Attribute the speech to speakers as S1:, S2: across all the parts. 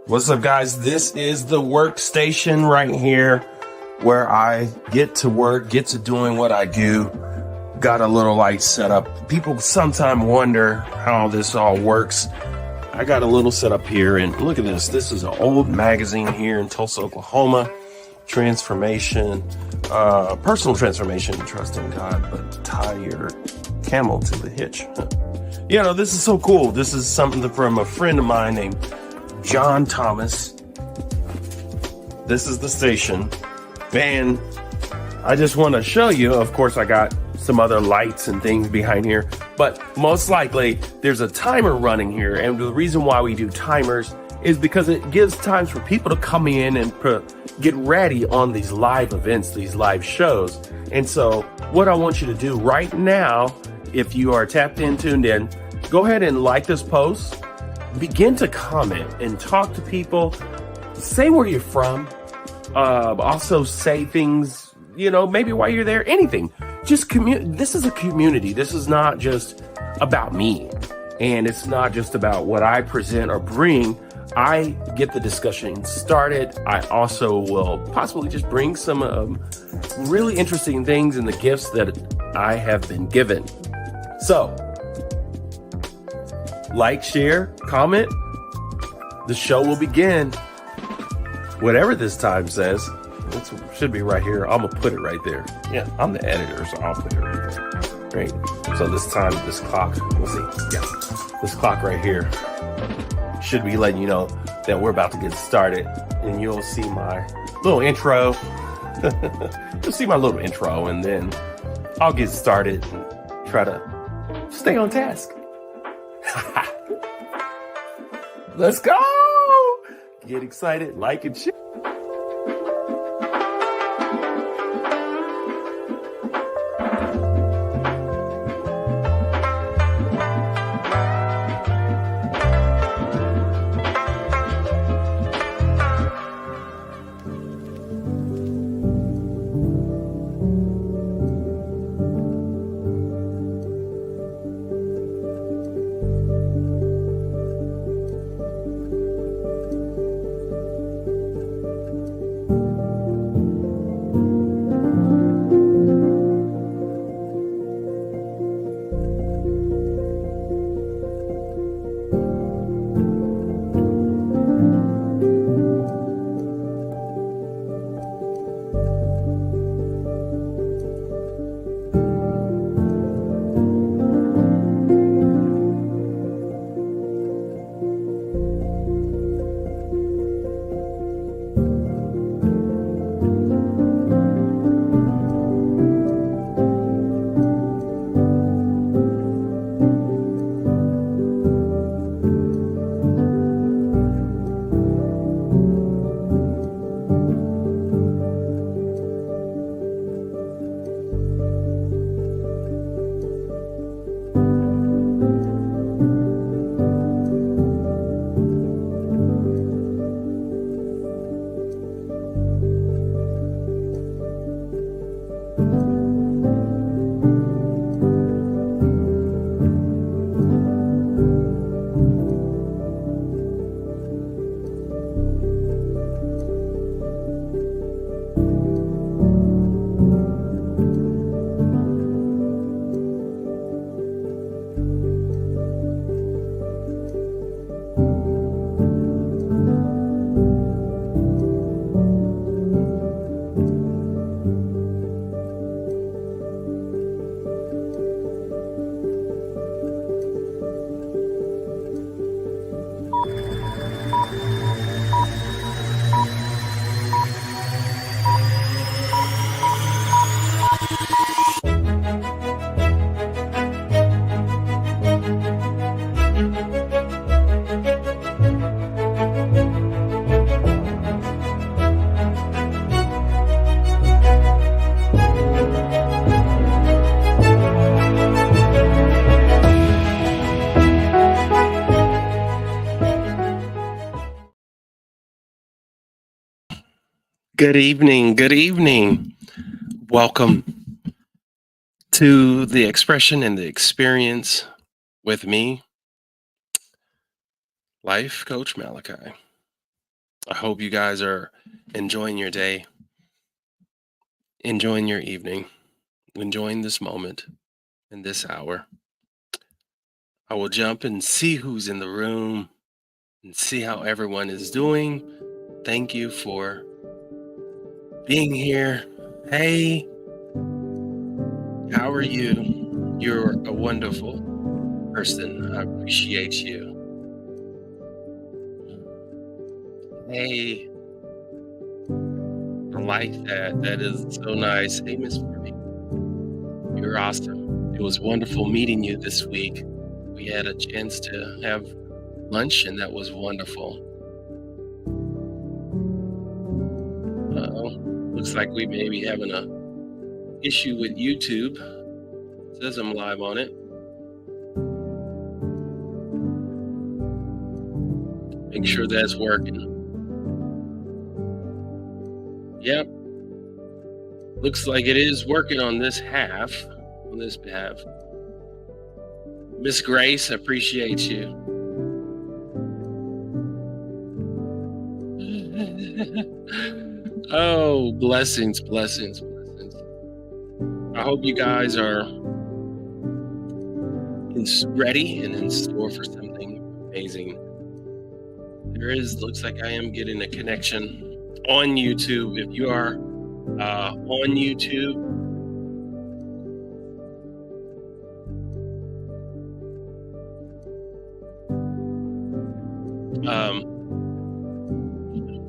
S1: What's up, guys? This is the workstation right here where I get to work, get to doing what I do. Got a little light set up. People sometimes wonder how this all works. I got a little setup here, and look at this. This is an old magazine here in Tulsa, Oklahoma. Transformation, personal transformation, trust in God, but tie your camel to the hitch. You know, this is so cool. This is something from a friend of mine named John Thomas. This is the station, and I just want to show you. Of course, I got some other lights and things behind here, but most likely there's a timer running here, and the reason why we do timers is because it gives times for people to come in and get ready on these live events, these live shows. And so what I want you to do right now, if you are tapped in, tuned in, go ahead and like this post, begin to comment and talk to people, say where you're from, also say things, you know, maybe while you're there, anything. Just this is a community. This is not just about me, and it's not just about what I present or bring. I get the discussion started. I also will possibly just bring some really interesting things and the gifts that I have been given. So, like, share, comment. The show will begin. Whatever this time says, it should be right here. I'm going to put it right there. Yeah, I'm the editor, so I'll put it right there. Great. So this time, this clock, we'll see. Yeah, this clock right here should be letting you know that we're about to get started, and you'll see my little intro. You'll see my little intro, and then I'll get started and try to stay on task. Let's go! Get excited, like and share. Good evening. Good evening. Welcome to the expression and the experience with me, Life Coach Malachi. I hope you guys are enjoying your day, enjoying your evening, enjoying this moment and this hour. I will jump and see who's in the room and see how everyone is doing. Thank you for being here. Hey, how are you? You're a wonderful person. I appreciate you. Hey, I like that. That is so nice. Hey, Miss Ruby, you're awesome. It was wonderful meeting you this week. We had a chance to have lunch, and that was wonderful. Uh-oh. Looks like we may be having a issue with YouTube. It says I'm live on it. Make sure that's working. Yep. Looks like it is working on this behalf. Miss Grace, appreciate you. Oh, blessings, blessings, blessings. I hope you guys are ready and in store for something amazing. Looks like I am getting a connection on YouTube. If you are on YouTube,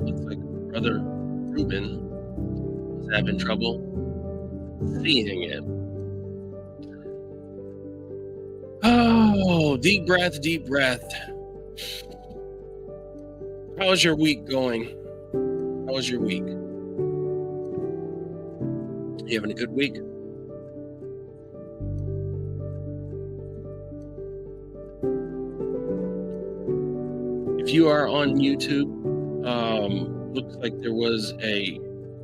S1: looks like Brother Ruben is having trouble seeing it. Oh, deep breath, deep breath. How's your week going? How was your week? You having a good week? If you are on YouTube, looks like there was a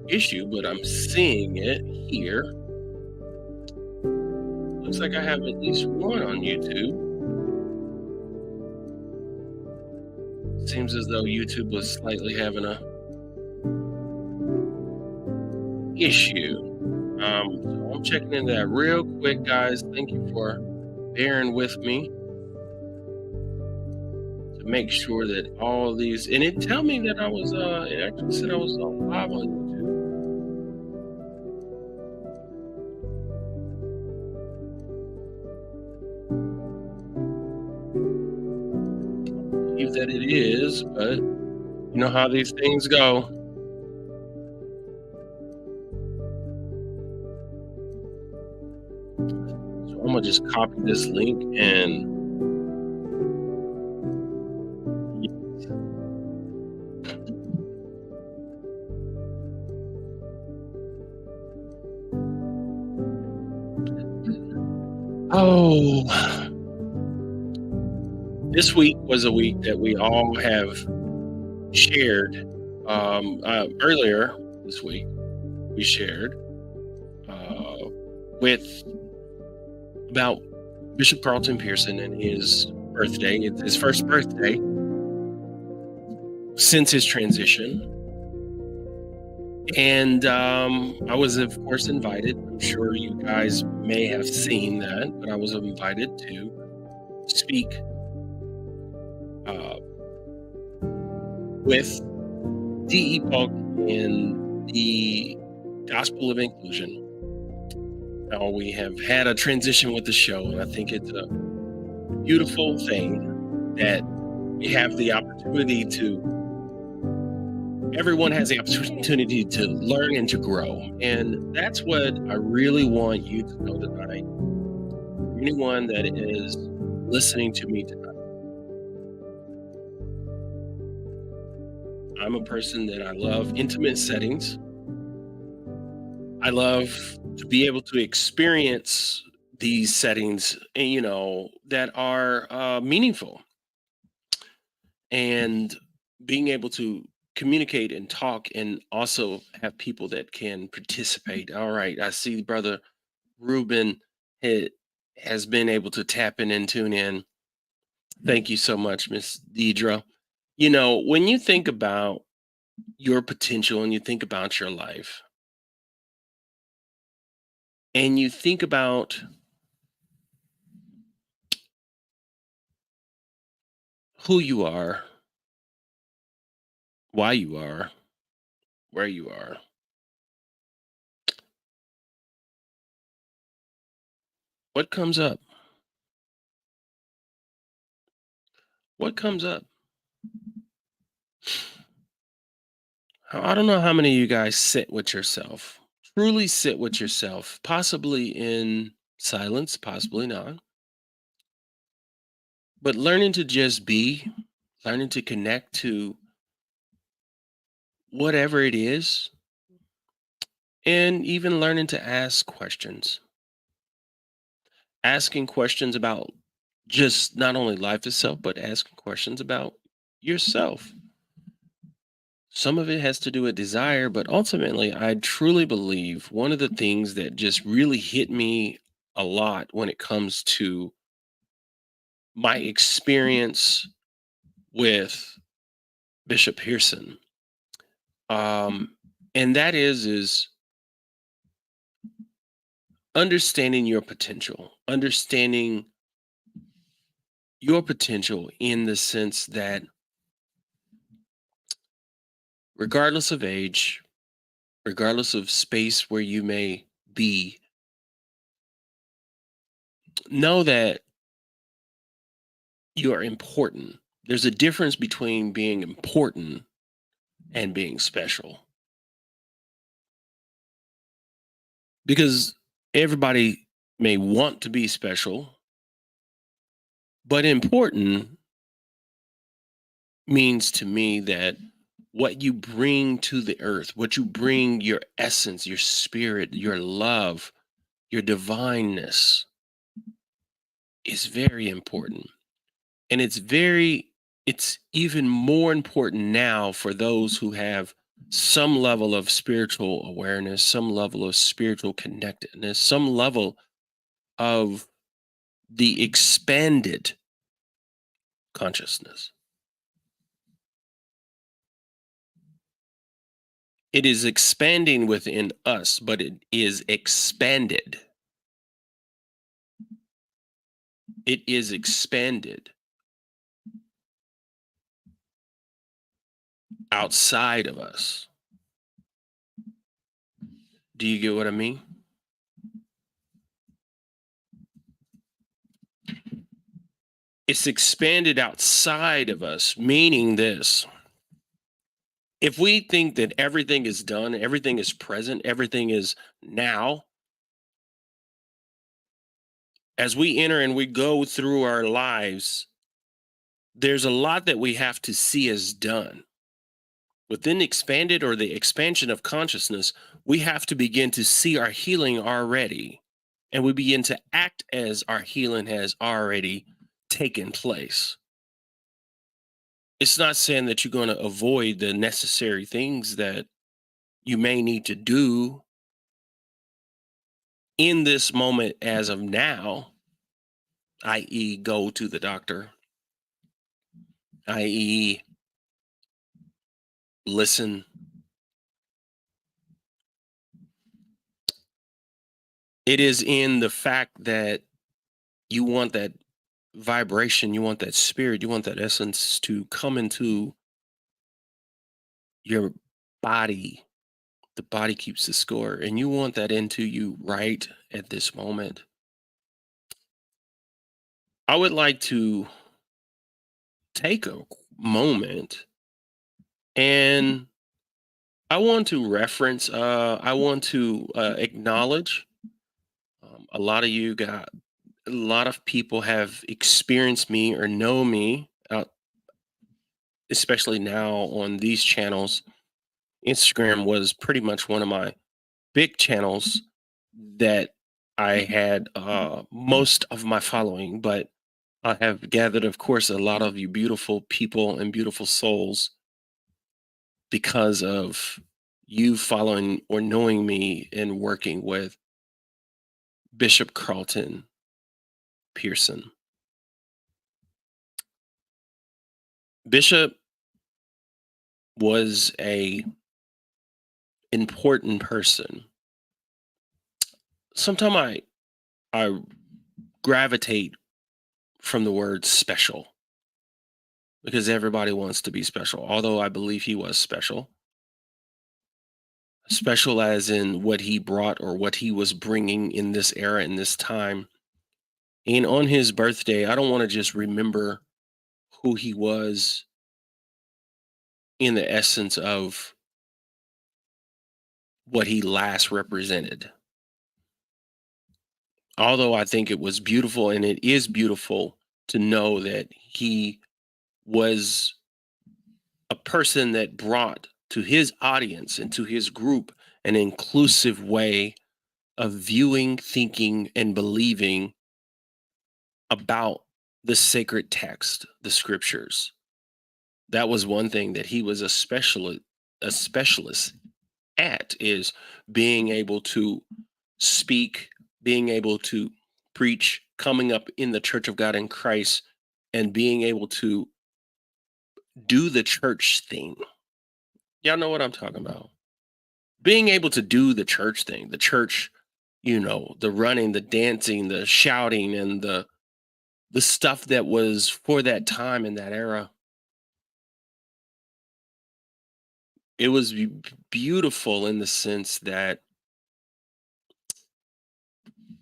S1: issue, but I'm seeing it here. Looks like I have at least one on YouTube. Seems as though YouTube was slightly having a issue. So I'm checking into that real quick, guys. Thank you for bearing with me to make sure that all these, and it tell me that I was it actually said I was live on YouTube. I believe that it is, but you know how these things go. So I'm gonna just copy this link and oh, this week was a week that we all have shared. Earlier this week, we shared with about Bishop Carlton Pearson and his birthday. It's his first birthday since his transition. And I was, of course, invited. I'm sure you guys may have seen that, but I was invited to speak with D.E. Polk in the Gospel of Inclusion. Now, we have had a transition with the show, and I think it's a beautiful thing that we have the opportunity everyone has the opportunity to learn and to grow. And that's what I really want you to know tonight. Anyone that is listening to me tonight, I'm a person that I love intimate settings. I love to be able to experience these settings, that are meaningful, and being able to communicate and talk and also have people that can participate. All right, I see Brother Ruben has been able to tap in and tune in. Thank you so much, Miss Deidre. When you think about your potential and you think about your life and you think about who you are, why you are, where you are, what comes up? What comes up? I don't know how many of you guys sit with yourself, truly sit with yourself, possibly in silence, possibly not, but learning to just be, learning to connect to whatever it is, and even learning to ask questions. Asking questions about just not only life itself, but asking questions about yourself. Some of it has to do with desire, but ultimately, I truly believe one of the things that just really hit me a lot when it comes to my experience with Bishop Pearson, and that is understanding your potential, understanding your potential in the sense that regardless of age, regardless of space where you may be, know that you are important. There's a difference between being important and being special because everybody may want to be special, but important means to me that what you bring to the earth, what you bring, your essence, your spirit, your love, your divineness is very important. And it's even more important now for those who have some level of spiritual awareness, some level of spiritual connectedness, some level of the expanded consciousness. It is expanding within us, but it is expanded. It is expanded outside of us. Do you get what I mean? It's expanded outside of us, meaning this: if we think that everything is done, everything is present, everything is now, as we enter and we go through our lives, there's a lot that we have to see as done. Within expanded or the expansion of consciousness, we have to begin to see our healing already. And we begin to act as our healing has already taken place. It's not saying that you're going to avoid the necessary things that you may need to do in this moment as of now, i.e., go to the doctor, i.e., listen. It is in the fact that you want that vibration, you want that spirit, you want that essence to come into your body. The body keeps the score, and you want that into you right at this moment. I would like to take a moment and I want to reference, I want to acknowledge a lot of you got, a lot of people have experienced me or know me, especially now on these channels. Instagram was pretty much one of my big channels that I had most of my following, but I have gathered, of course, a lot of you beautiful people and beautiful souls because of you following or knowing me and working with Bishop Carlton Pearson. Bishop
S2: was a important person. Sometimes I gravitate from the word special because everybody wants to be special. Although I believe he was special, special as in what he brought or what he was bringing in this era, in this time. And on his birthday, I don't want to just remember who he was in the essence of what he last represented. Although I think it was beautiful, and it is beautiful to know that he was a person that brought to his audience and to his group an inclusive way of viewing, thinking, and believing about the sacred text, the scriptures. That was one thing that he was a specialist at, is being able to speak, being able to preach, coming up in the Church of God in Christ, and being able to do the church thing. Y'all know what I'm talking about. Being able to do the church thing, the church, the running, the dancing, the shouting, and the stuff that was for that time in that era. It was beautiful in the sense that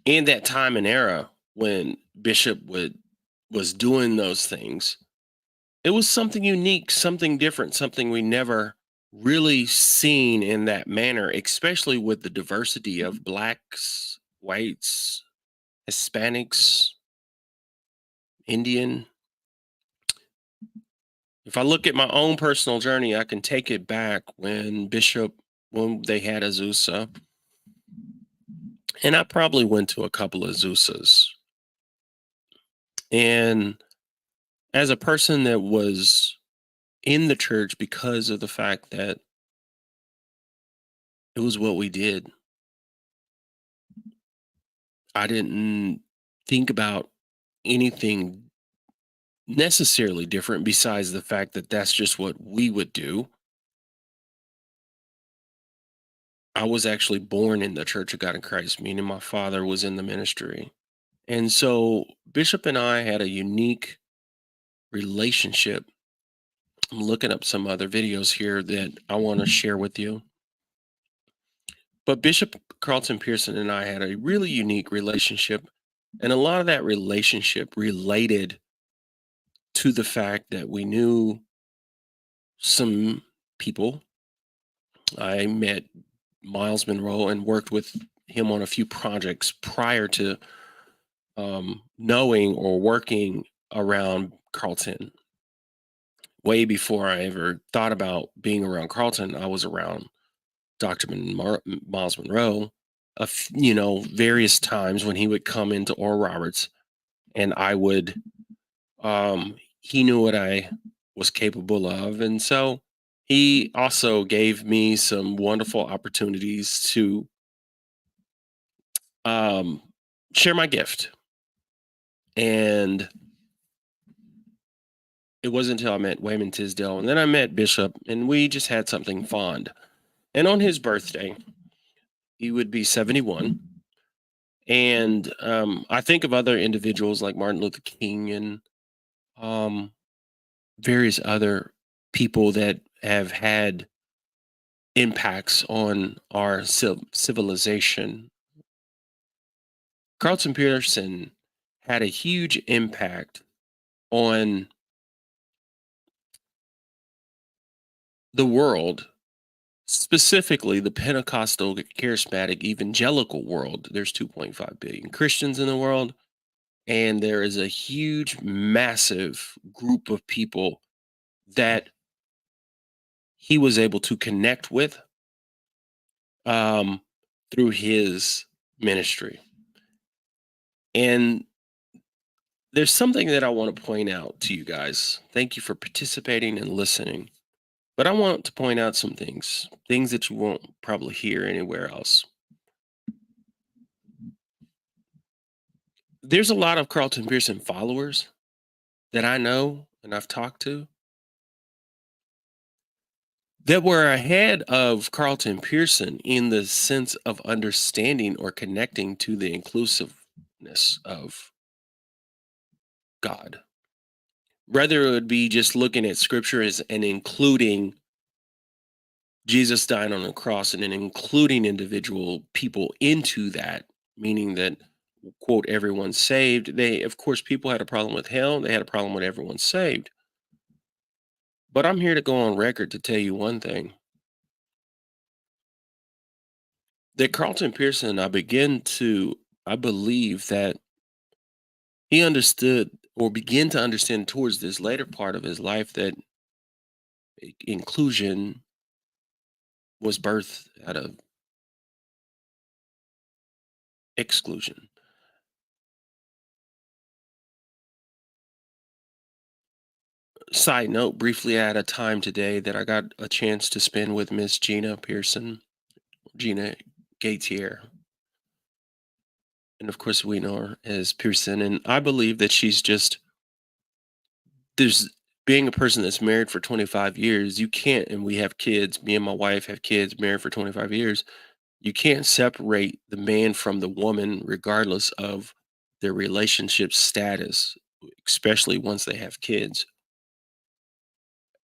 S2: in that time and era when Bishop was doing those things, it was something unique, something different, something we never really seen in that manner, especially with the diversity of blacks, whites, Hispanics, Indian. If I look at my own personal journey, I can take it back when they had Azusa. And I probably went to a couple of Azusas. And as a person that was in the church because of the fact that it was what we did, I didn't think about anything necessarily different besides the fact that that's just what we would do. I was actually born in the Church of God in Christ, meaning my father was in the ministry. And so Bishop and I had a unique relationship. I'm looking up some other videos here that I want to share with you. But Bishop Carlton Pearson and I had a really unique relationship. And a lot of that relationship related to the fact that we knew some people. I met Miles Monroe and worked with him on a few projects prior to knowing or working around Carlton. Way before I ever thought about being around Carlton, I was around Dr. Miles Monroe, various times when he would come into Oral Roberts, and I would, he knew what I was capable of, and so he also gave me some wonderful opportunities to share my gift. And it wasn't until I met Wayman Tisdale, and then I met Bishop, and we just had something fond. And on his birthday, he would be 71. And I think of other individuals like Martin Luther King and um, various other people that have had impacts on our civilization. Carlton Pearson had a huge impact on the world, specifically the Pentecostal, charismatic, evangelical world. There's 2.5 billion Christians in the world, and there is a huge, massive group of people that he was able to connect with um, through his ministry. And there's something that I want to point out to you guys. Thank you for participating and listening. But I want to point out some things that you won't probably hear anywhere else. There's a lot of Carlton Pearson followers that I know and I've talked to that were ahead of Carlton Pearson in the sense of understanding or connecting to the inclusiveness of God. Whether it would be just looking at scripture as and including Jesus dying on the cross and then including individual people into that, meaning that, quote, everyone's saved. They, of course, people had a problem with hell. They had a problem with everyone saved. But I'm here to go on record to tell you one thing, that Carlton Pearson, I believe that he understood or began to understand towards this later part of his life that inclusion was birthed out of exclusion. Side note, briefly, I had a time today that I got a chance to spend with Miss Gina Pearson, Gina Gatier. And of course, we know her as Pearson. And I believe that she's just, there's being a person that's married for 25 years, you can't, and we have kids, me and my wife have kids married for 25 years. You can't separate the man from the woman, regardless of their relationship status, especially once they have kids.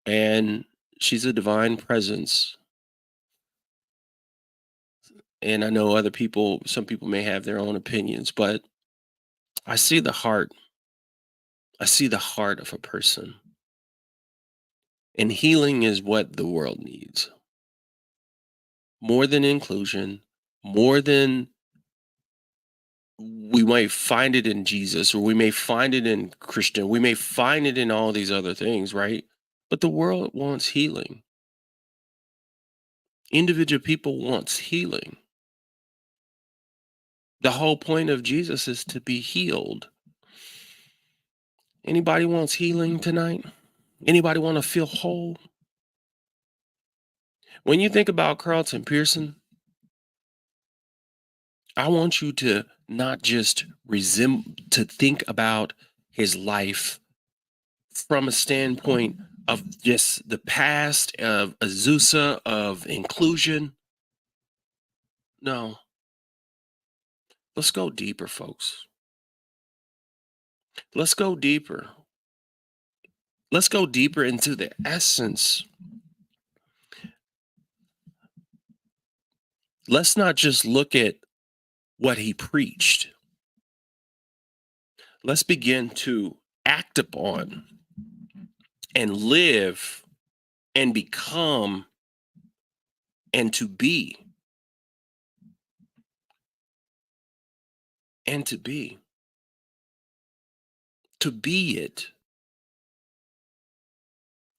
S2: And she's a divine presence. And I know other people, some people may have their own opinions, but I see the heart. I see the heart of a person. And healing is what the world needs. More than inclusion, more than we might find it in Jesus, or we may find it in Christian, we may find it in all these other things, right? But the world wants healing. Individual people wants healing. The whole point of Jesus is to be healed. Anybody wants healing tonight? Anybody want to feel whole? When you think about Carlton Pearson, I want you to not just to think about his life from a standpoint of just the past, of Azusa, of inclusion. No, let's go deeper, folks. Let's go deeper. Let's go deeper into the essence. Let's not just look at what he preached. Let's begin to act upon and live and become and to be. And to be. To be it.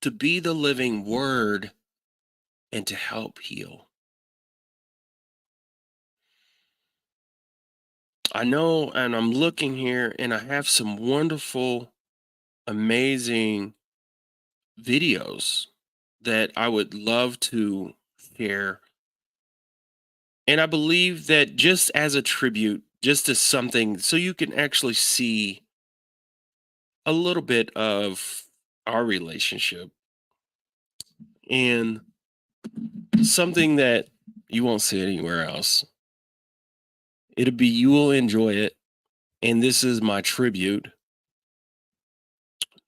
S2: To be the living word and to help heal. I know, and I'm looking here, and I have some wonderful, amazing videos that I would love to share. And I believe that just as a tribute, just as something, so you can actually see a little bit of our relationship and something that you won't see anywhere else. It'll be, you will enjoy it. And this is my tribute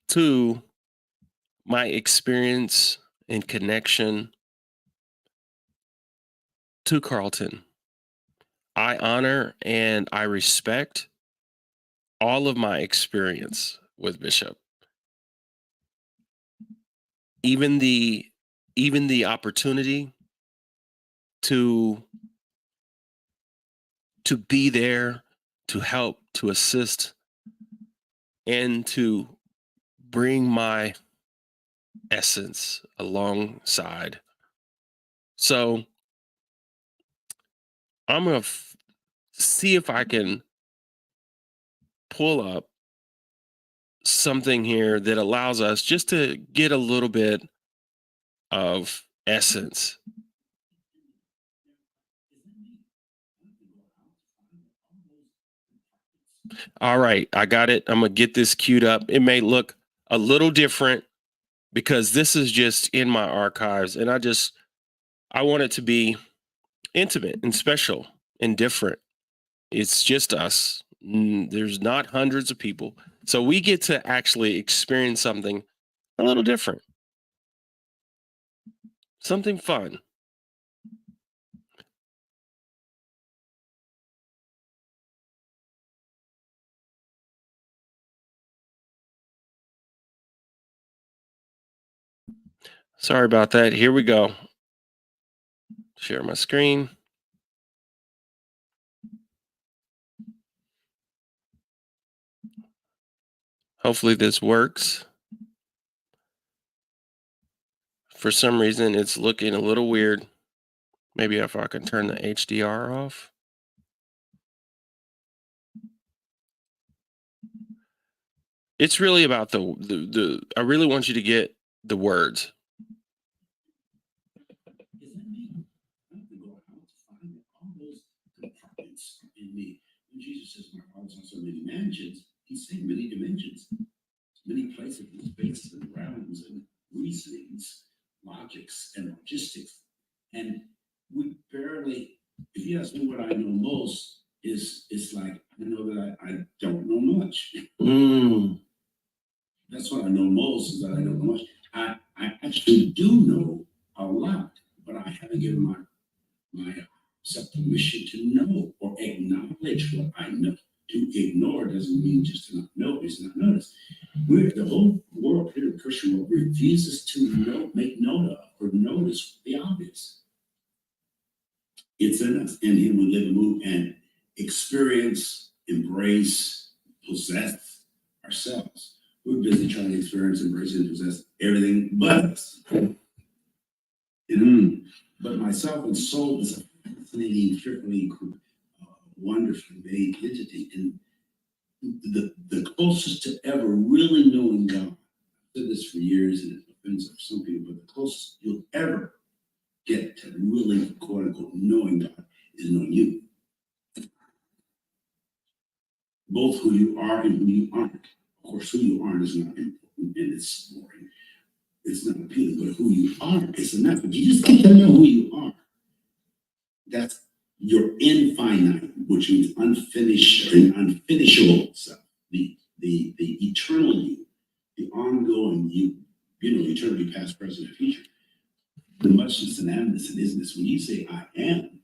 S2: to my experience and connection to Carlton. I honor and I respect all of my experience with Bishop. Even the opportunity to be there, to help, to assist, and to bring my essence alongside. So I'm going to see if I can pull up something here that allows us just to get a little bit of essence. All right, I got it. I'm going to get this queued up. It may look a little different, because this is just in my archives, and I want it to be intimate and special and different. It's just us. There's not hundreds of people. So we get to actually experience something a little different, something fun. Sorry about that. Here we go. Share my screen. Hopefully this works. For some reason, it's looking a little weird. Maybe if I can turn the HDR off. It's really about the I really want you to get the words.
S3: In me. When Jesus says, "My Father's also many mansions," he's saying many dimensions, many places and spaces and realms and reasonings, logics and logistics. And we barely, if you ask me what I know most, it's like I know that I don't know much. That's what I know most, is that I don't know much. I actually do know a lot, but I haven't given myself permission to know or acknowledge what I know. To ignore doesn't mean just to not know, it's not notice. The whole world here, the Christian world, refuses to make note of or notice the obvious. It's in us. In Him we live and move and experience, embrace, possess ourselves. We're busy trying to experience, embrace, and possess everything but us. But myself and soul is a fascinating, fearfully, wonderfully made entity. And the closest to ever really knowing God, I've said this for years and it offends some people, but the closest you'll ever get to really, quote unquote, knowing God is knowing you. Both who you are and who you aren't. Of course, who you aren't is not important and it's boring. It's not appealing, but who you are is enough. If you just get to know who you are, that's your infinite, which means unfinished and unfinishable self, the eternal you, the ongoing you, eternity, past, present, and future. The muchness and amness and isness. When you say I am,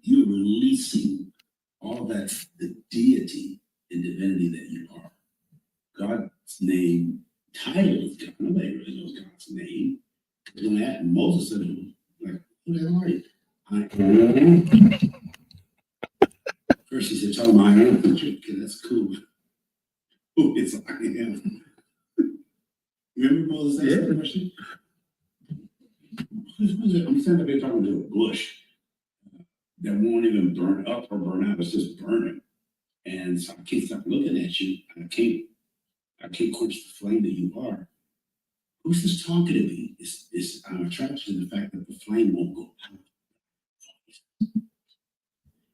S3: you're releasing all that the deity and divinity that you are. God's name, title is God. Nobody really knows God's name. When Moses said, like, who the hell are you? I am. First he said, tell him I am. Okay, that's cool. Oh, it's I am. Remember Moses asked that question? I'm standing up here talking to a bush that won't even burn up or burn out. It's just burning. And so I can't stop looking at you. I can't quench the flame that you are. Who's this talking to me? I'm attracted to the fact that the flame won't go out.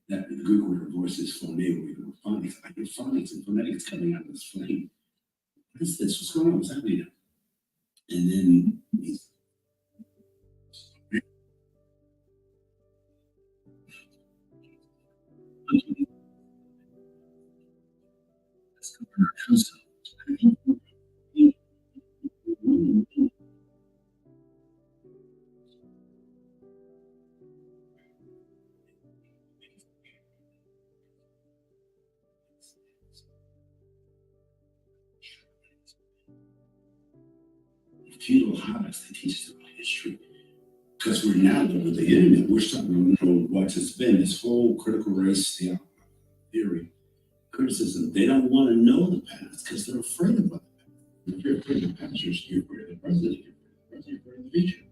S3: That the Greek word for voice is phoneo, phonics. I hear phonics and phonetics coming out of this flame. What is this? What's going on? What's happening now? And then he's discovering our true self. Feudal habits that teach us about history. Because we're now with the internet, we're starting to know what it's been. This whole critical race theory, criticism, they don't want to know the past because they're afraid of what the past. If you're afraid of the past, you're afraid of the present. If you're afraid of the present, you're afraid of the future.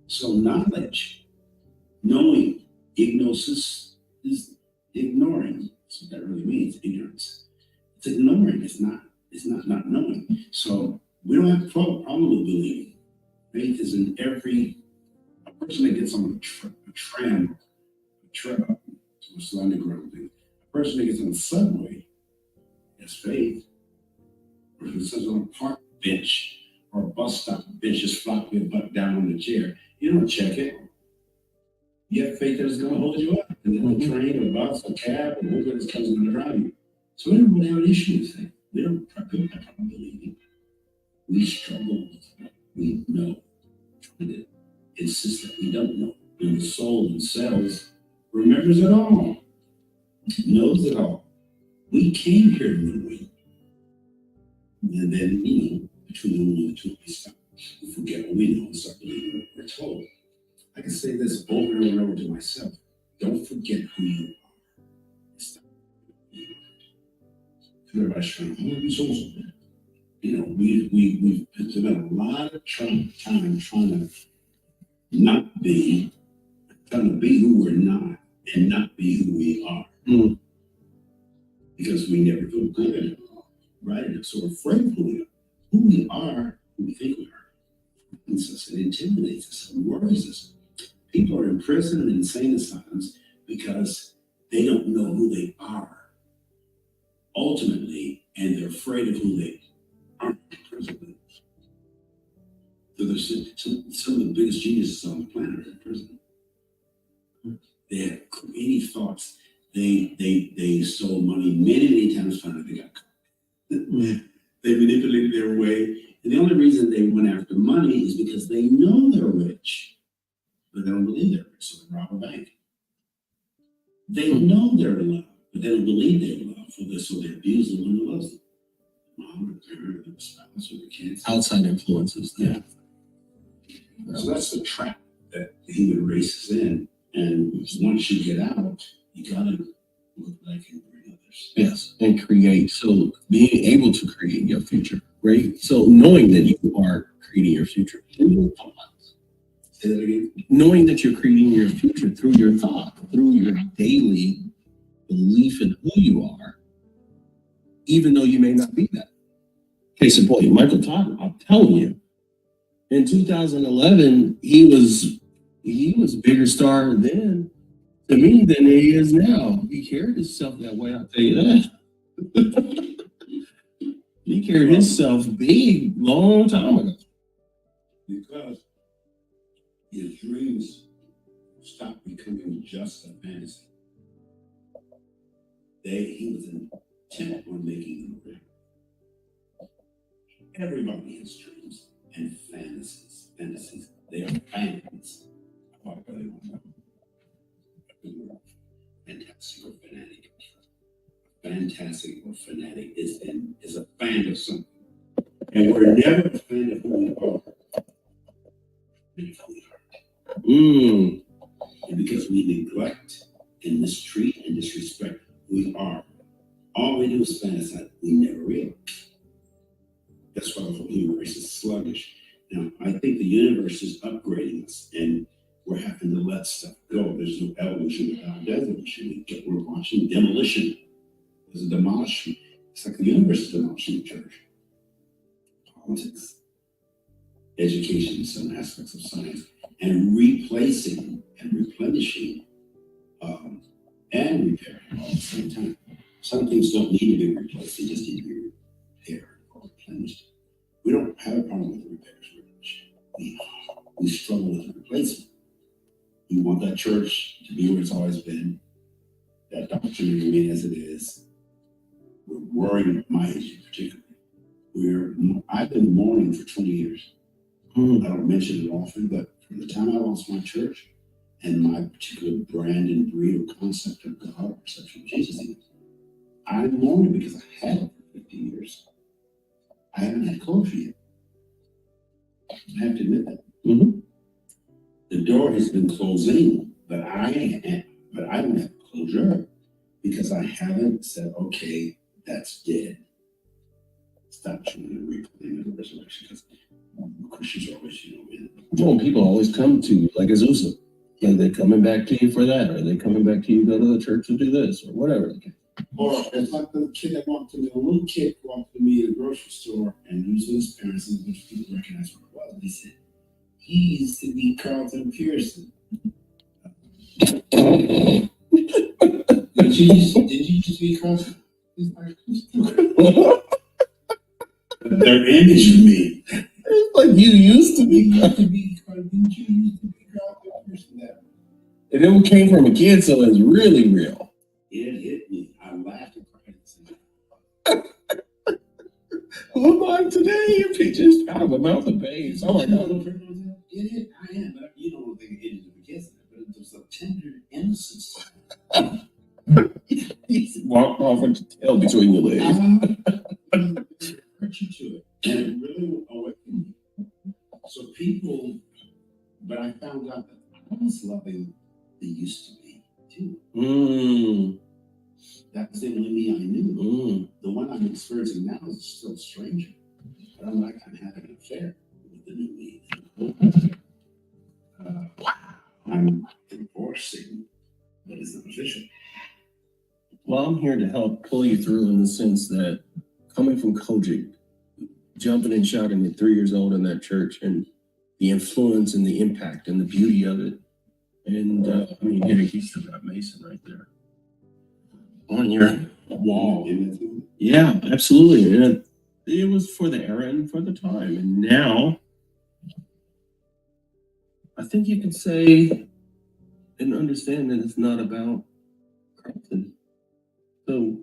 S3: So knowledge, knowing, ignosis is ignoring. That's what that really means, ignorance. It's ignoring, it's not knowing. So we don't have a problem with believing. Faith is in every person that gets on a tram, what's the underground thing? A person that gets on a subway has faith. A person that sits on a park bench or a bus stop, bitch just flop your butt down on the chair. You don't check it. You have faith that it's going to hold you up. And then a train, or bus, or cab, or whoever is coming to drive you. So we don't really have an issue with it. We don't believe it. We struggle with it. We know. Trying to insist that we don't know. And the soul themselves remembers it all, knows it all. We came here knowing. And then, between the one and the two, we stop. We forget what we know and start believing what we're told. I can say this over and over to myself. Don't forget who you are. Stop. Everybody's trying to be so. We've spent a lot of time trying to not be, trying to be who we're not and not be who we are. Because we never feel good at it, right? And so we're afraid of who we are, who we think we are. And so it intimidates us and worries us. People are in prison and insane asylums because they don't know who they are ultimately, and they're afraid of who they aren't in prison. So there's some of the biggest geniuses on the planet are in prison. They have creative thoughts. They stole money many times, finally they got caught. They manipulated their way. And the only reason they went after money is because they know they're rich, but they don't believe they're rich, so they rob a bank. They know they're loved, but they don't believe they're loved, so they abuse the one who loves them. Mom, or parent, or the spouse, or the kids.
S2: Outside influences.
S3: Yeah. So that's the trap that the human race is in. And once you get out, you gotta look like and bring others.
S2: Yes, and create. So being able to create your future, right? So knowing that you are creating your future through your thoughts.
S3: Say that again.
S2: Knowing that you're creating your future through your thought, through your daily belief in who you are, even though you may not be that. Case in point, Michael Todd, I'm telling you, in 2011, he was a bigger star then to me than he is now. He carried himself that way, I'll tell you that. He carried himself big long time ago.
S3: Because his dreams stopped becoming just a fantasy. He was intent on making them real. Everybody has dreams and fantasies. They are fans. What do they want to know? Fantastic or fanatic. Fantastic or fanatic is a fan of something. And we're never a fan of who we are. And because we neglect and mistreat and disrespect who we are, all we do is fantasize. We never realize. That's why the whole human race is sluggish. Now, I think the universe is upgrading us, and we're having to let stuff go. There's no evolution without devolution. We're watching demolition. There's a demolition. It's like the universe is demolishing the church. Politics, education, some aspects of science, and replacing and replenishing and repairing all at the same time. Some things don't need to be replaced, they just need to be repaired or replenished. We don't have a problem with the repairs. We struggle with the replacement. We want that church to be where it's always been, that doctrine to remain as it is. We're worried at my age particularly. I've been mourning for 20 years. I don't mention it often, but from the time I lost my church and my particular brand and breed or concept of God or perception of Jesus, I'm mourning because I had it for 50 years. I haven't had closure yet. I have to admit that. The door has been closing, but I don't have closure because I haven't said, okay, that's dead. Stop trying to reclaim the resurrection because Christians are always,
S2: Well, people always come to you like Azusa. Are they coming back to you for that? Are they coming back to you to go to the church to do this or whatever?
S3: Or it's like the kid that walked to me, a little kid walked to me in a grocery store and he was with his parents and a bunch of people recognized what it was. And he said, he used to be Carlton Pearson. Did you used to be Carlton? He's like, their image of me.
S1: You used to be Carlton Pearson. And it came from a kid, so it's really real.
S3: It hit me. I laughed and cried.
S1: Who am I today? If he just out of a mouth of babes. Oh my God.
S3: It I am. But you don't think it is the kids, but there's a tender innocence.
S1: He walked off with your tail between your legs.
S3: Hurt you to it. And it really awakened me. So people, but I found out that I was loving they used to be too. That was the only me I knew. The one I'm experiencing now is still a stranger. But I'm like, I'm having an affair with the new me. I'm divorcing, but it's not official.
S1: Well, I'm here to help pull you through in the sense that coming from Kojic, jumping and shouting at 3 years old in that church, and the influence and the impact and the beauty of it. And I mean, you still got Mason right there on your wall. Yeah, absolutely. And it was for the era and for the time. And now, I think you can say and understand that it's not about Carlton. So,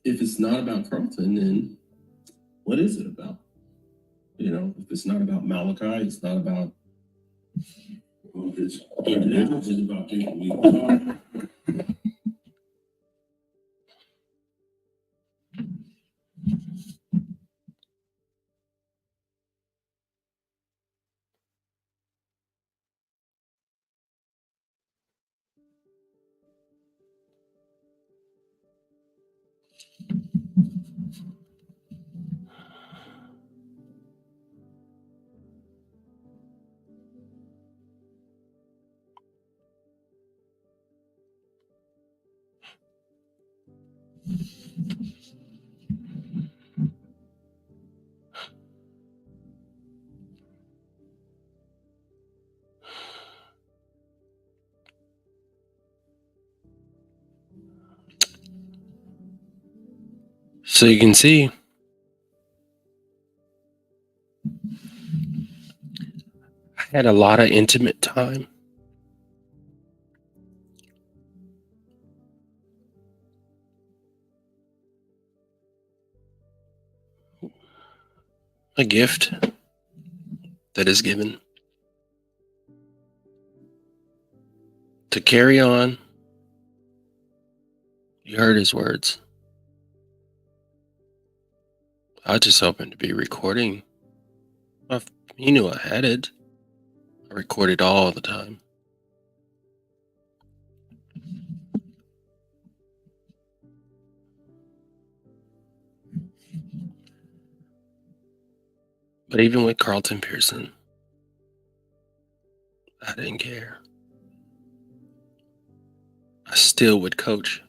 S1: if it's not about Carlton, then what is it about? You know, if it's not about Malachi, it's not about.
S3: Well, it's about people we are.
S2: So you can see, I had a lot of intimate time. A gift that is given to carry on. You heard his words. I just happened to be recording. He knew I had it. I recorded all the time. But even with Carlton Pearson, I didn't care. I still would coach.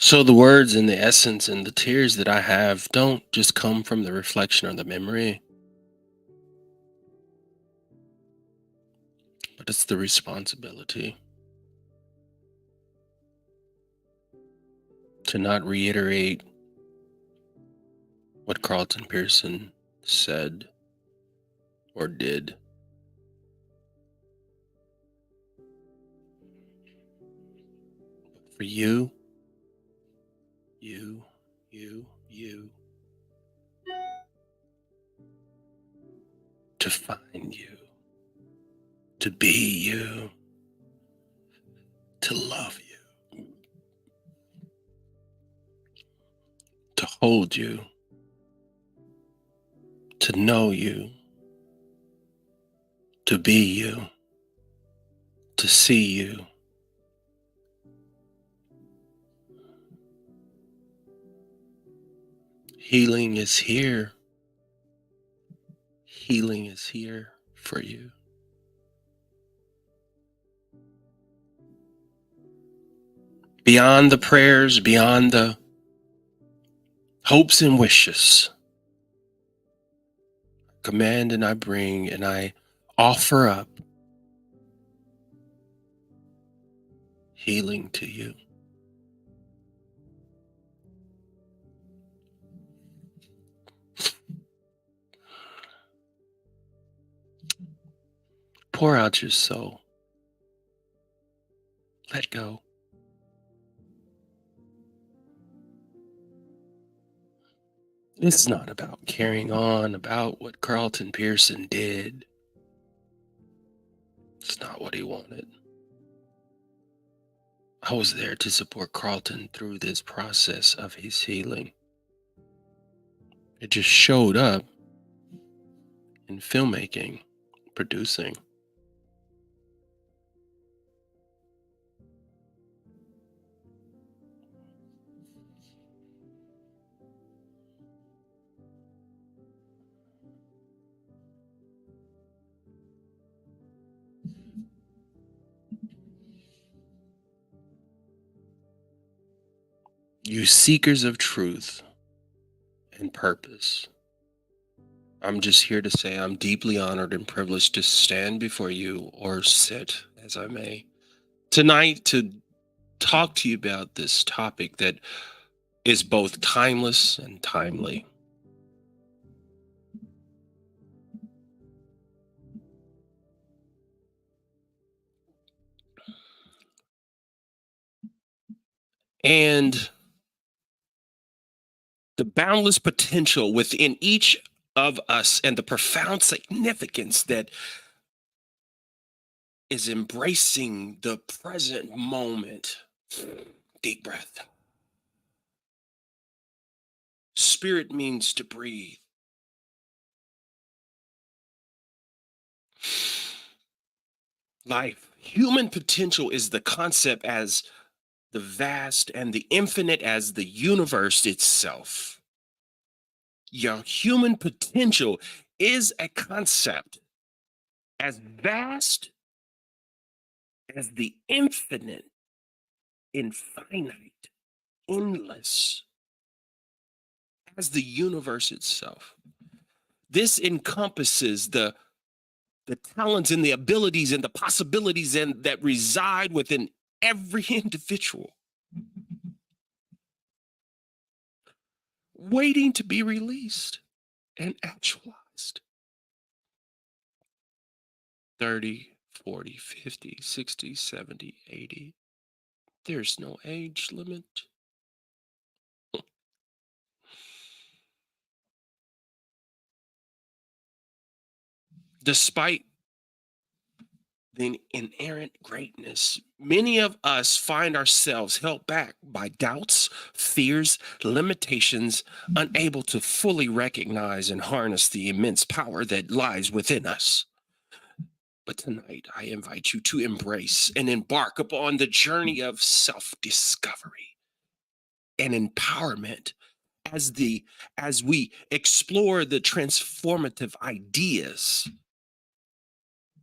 S2: So the words and the essence and the tears that I have don't just come from the reflection or the memory, but it's the responsibility to not reiterate what Carlton Pearson said or did. But for you, to find you, to be you, to love you, to hold you, to know you, to be you, to see you. Healing is here. Healing is here for you. Beyond the prayers, beyond the hopes and wishes, I command and I bring and I offer up healing to you. Pour out your soul. Let go. It's not about carrying on about what Carlton Pearson did. It's not what he wanted. I was there to support Carlton through this process of his healing. It just showed up in filmmaking, producing. You seekers of truth and purpose, I'm just here to say I'm deeply honored and privileged to stand before you, or sit as I may, tonight to talk to you about this topic that is both timeless and timely. And the boundless potential within each of us and the profound significance that is embracing the present moment. Deep breath. Spirit means to breathe. Life. Human potential is the concept as the vast and the infinite as the universe itself. Your human potential is a concept as vast as the infinite, infinite, endless as the universe itself. This encompasses the talents and the abilities and the possibilities and that reside within every individual, waiting to be released and actualized. 30, 40, 50, 60, 70, 80. There's no age limit. Despite the inherent greatness, many of us find ourselves held back by doubts, fears, limitations, unable to fully recognize and harness the immense power that lies within us. But tonight, I invite you to embrace and embark upon the journey of self-discovery and empowerment as we explore the transformative ideas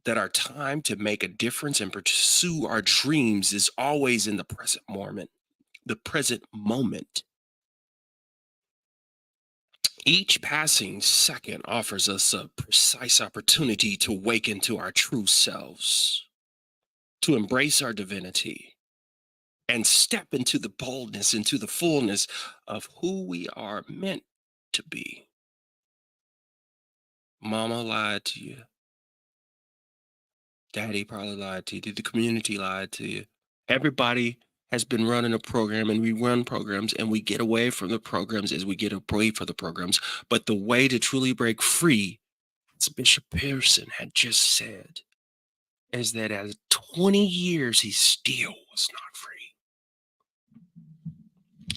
S2: that our time to make a difference and pursue our dreams is always in the present moment. The present moment. Each passing second offers us a precise opportunity to awaken to our true selves, to embrace our divinity, and step into the boldness, into the fullness of who we are meant to be. Mama lied to you. Daddy probably lied to you. The community lied to you. Everybody has been running a program, and we run programs, and we get away from the programs as we get away from the programs. But the way to truly break free, as Bishop Pearson had just said, is that as 20 years, he still was not free.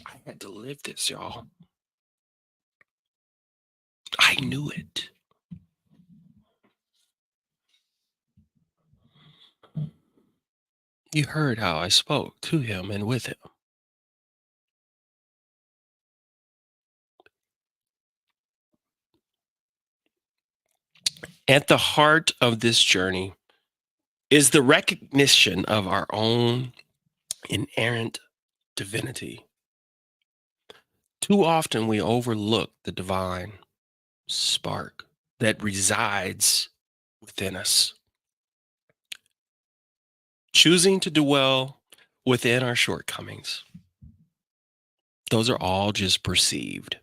S2: I had to live this, y'all. I knew it. You heard how I spoke to him and with him. At the heart of this journey is the recognition of our own inerrant divinity. Too often we overlook the divine spark that resides within us. Choosing to dwell within our shortcomings. Those are all just perceived.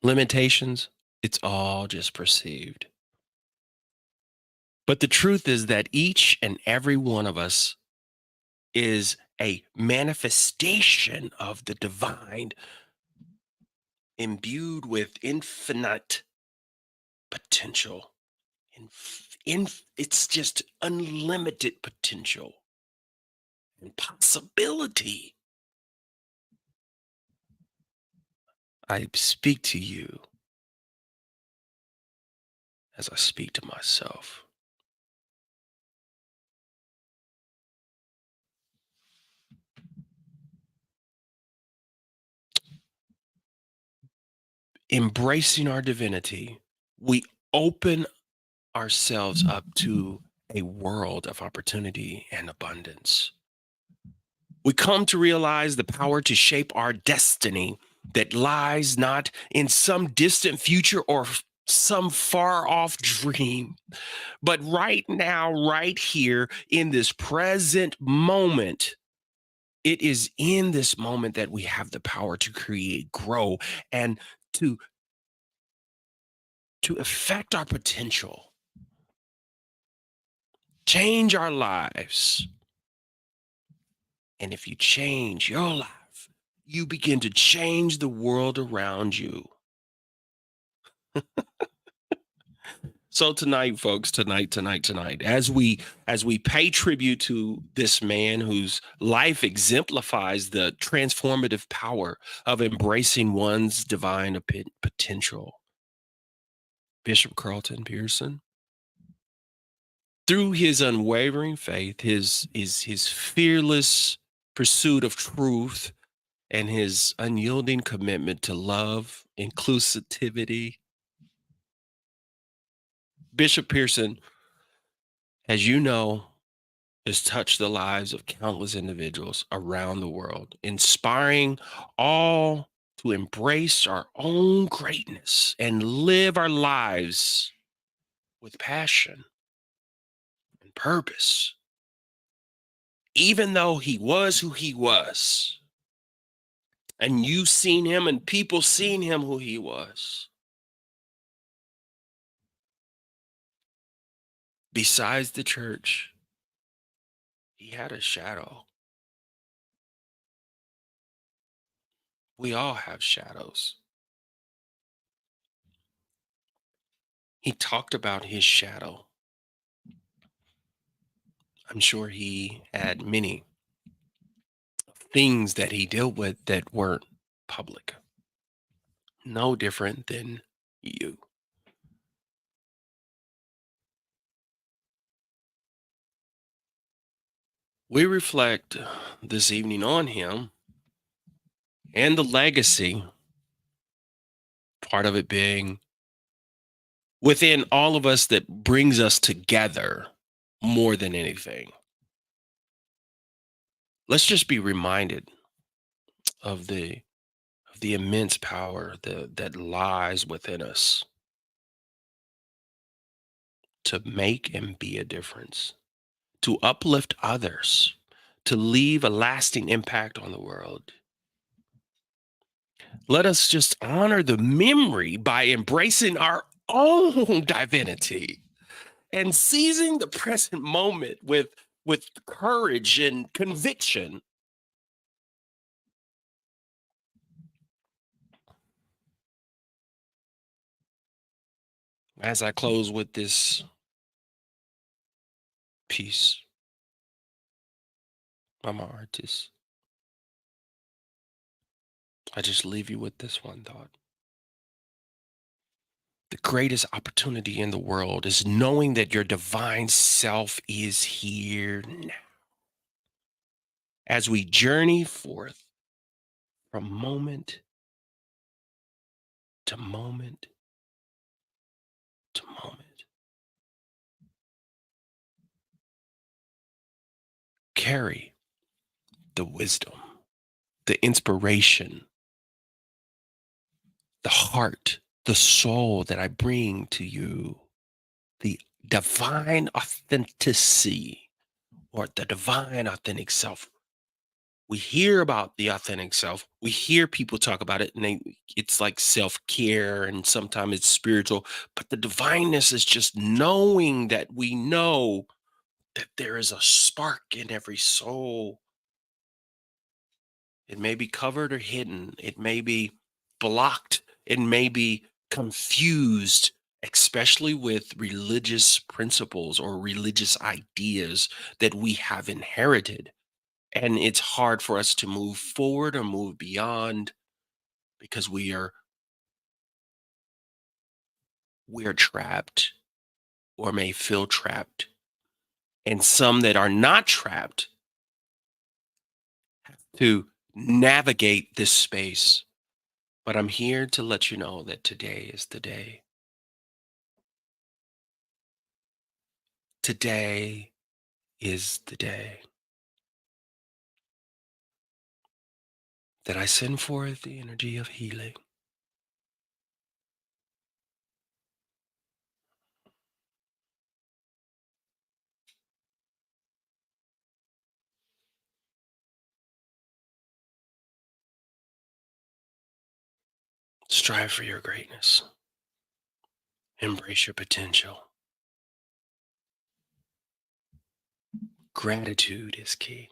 S2: Limitations, it's all just perceived. But the truth is that each and every one of us is a manifestation of the divine, imbued with infinite potential. It's just unlimited potential and possibility. I speak to you as I speak to myself. Embracing our divinity, we open ourselves up to a world of opportunity and abundance. We come to realize the power to shape our destiny that lies not in some distant future or some far off dream, but right now, right here in this present moment. It is in this moment that we have the power to create, grow, and to affect our potential, change our lives. And if you change your life, you begin to change the world around you. So tonight, folks, tonight, as we pay tribute to this man whose life exemplifies the transformative power of embracing one's divine potential, Bishop Carlton Pearson, through his unwavering faith, his fearless pursuit of truth, and his unyielding commitment to love, inclusivity, Bishop Pearson, as you know, has touched the lives of countless individuals around the world, inspiring all to embrace our own greatness and live our lives with passion and purpose. Even though he was who he was, and you seen him and people seen him who he was, besides the church, he had a shadow. We all have shadows. He talked about his shadow. I'm sure he had many things that he dealt with that weren't public. No different than you. We reflect this evening on him and the legacy, part of it being within all of us that brings us together more than anything. Let's just be reminded of the immense power that lies within us to make and be a difference, to uplift others, to leave a lasting impact on the world. Let us just honor the memory by embracing our own divinity and seizing the present moment with courage and conviction. As I close with this piece, I'm an artist. I just leave you with this one thought. The greatest opportunity in the world is knowing that your divine self is here now. As we journey forth from moment to moment to moment, carry the wisdom, the inspiration, the heart, the soul that I bring to you, the divine authenticity or the divine authentic self. We hear about the authentic self. We hear people talk about it, and it's like self-care, and sometimes it's spiritual. But the divineness is just knowing that we know that there is a spark in every soul. It may be covered or hidden. It may be blocked. It may be confused, especially with religious principles or religious ideas that we have inherited. And it's hard for us to move forward or move beyond because we are trapped or may feel trapped. And some that are not trapped have to navigate this space. But I'm here to let you know that today is the day. Today is the day that I send forth the energy of healing. Strive for your greatness. Embrace your potential. Gratitude is key.